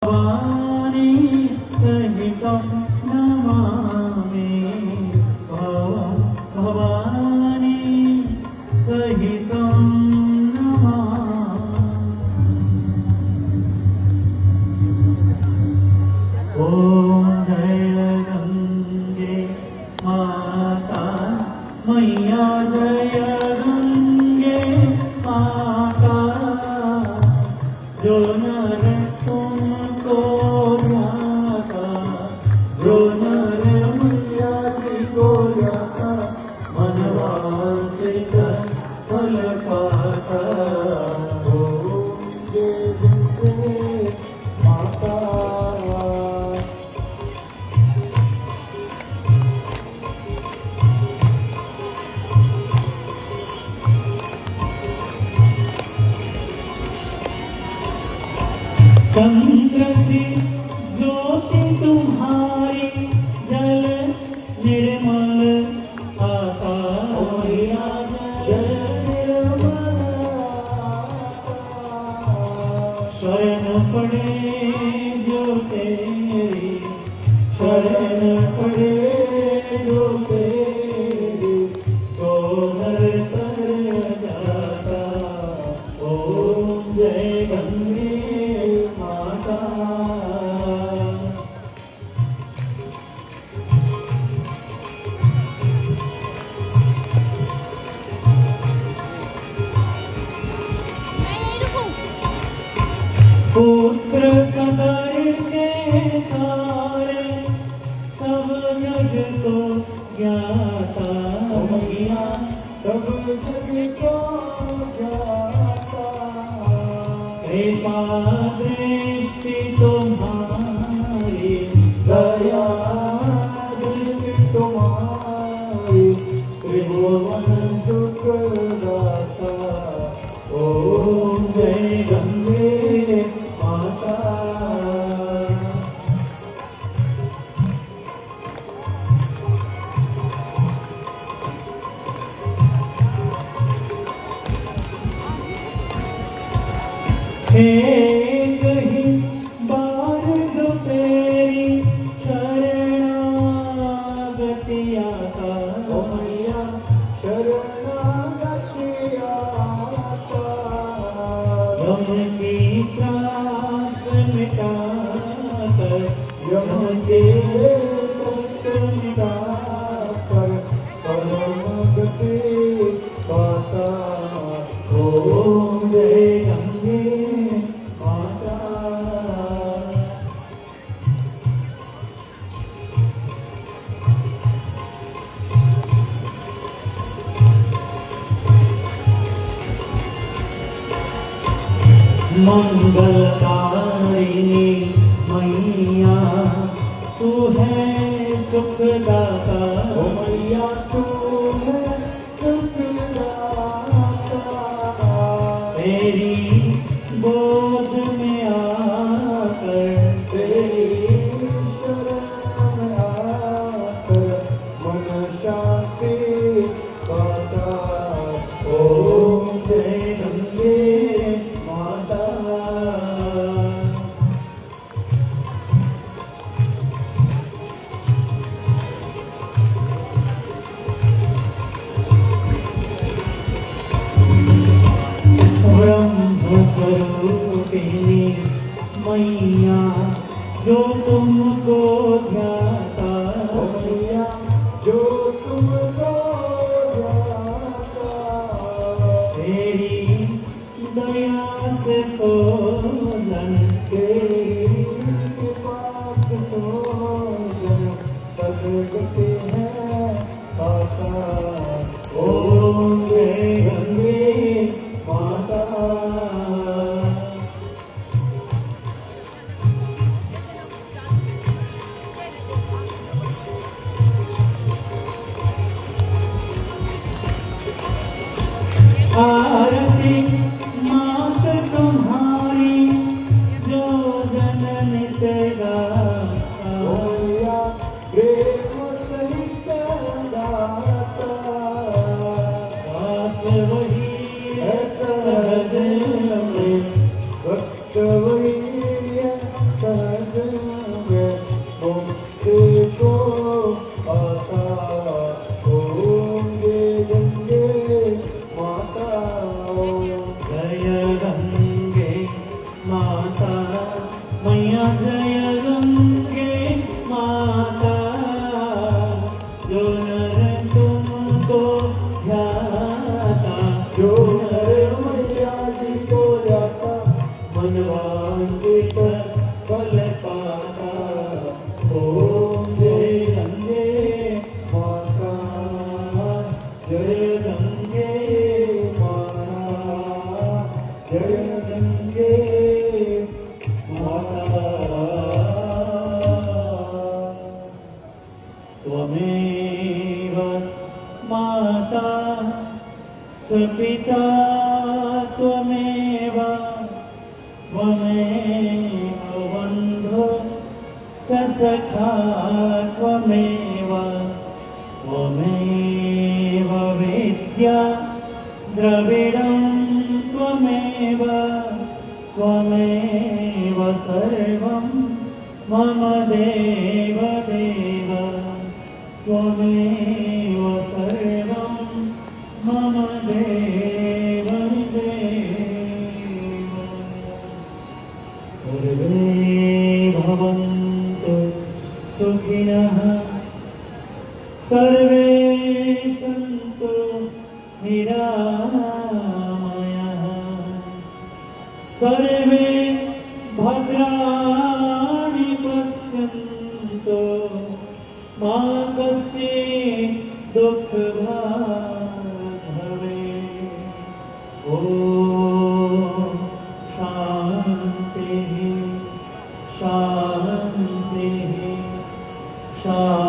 भवानी सहितं नमामि भवानी सहितं नमामि। ॐ जय गंगे माता मैया जय गंगे माता जो नर तुमको ध्याता जो नर मैया जी को ध्याता मनवांसित फल पाता। ओम जय गंगे माता। चंद्र सी ज्योति तुम्हारी जल निर्मल आता जल निर्मल शरण पड़े जो तेरी शरण पड़े जो तेरी सोनर तर जाता। ओम जय गंगे माता। पुत्र सदर के तारे सब जग को ज्ञाता मैया सब जग को ज्ञाता। कृपा दृष्टि तुम्हारी दया दृष्टि तुम्हारी त्रिभुवन सुख दाता। ओम जय गंगे माता। एक ही बार जो तेरी शरणागति आता मैया शरणागति आता। यम की त्रास मिटाकर यम के कष्ट मिटाकर परम गति पाता। ओम जय गंगे माता। मंगलकारिणी मैया तू है सुखदाता मैया तू है सुखदाता। तेरी गोद में आकर तेरी शरण में आकर मन शांति पाता। ओम जय गंगे माता। ब्रह्म स्वरूपिणी मैया जो तुमको ध्याता मैया जो तुमको ध्याता। तेरी दया से सोजन तेरी कृपा से सोजन सदगति है पाता। ओम जय गंगे माता। आरती मात तुम्हारी जो जननी तेरा प्रेम से मैया जय गंगे माता, जो नर तुमको ध्याता, जो नर मैया जी को जाता, मनवांछित फल पाता। ओम जय गंगे माता, जय गंगे माता, जय गंगे माता। त्वमेव माता स पिता त्वमेव, त्वमेव बन्धु स सखा त्वमेव, त्वमेव विद्या द्रविडं त्वमेव, त्वमेव सर्वं मम देव देव, त्वमेव सर्वं मम देव देव। सर्वे भवन्तु सुखिनः, सर्वे सन्तु निरामयाः, सर्वे भद्राणि पश्यन्तु, मा कश्चित् दुःखभाग् भवेत्। ॐ शान्तिः शान्तिः शान्तिः।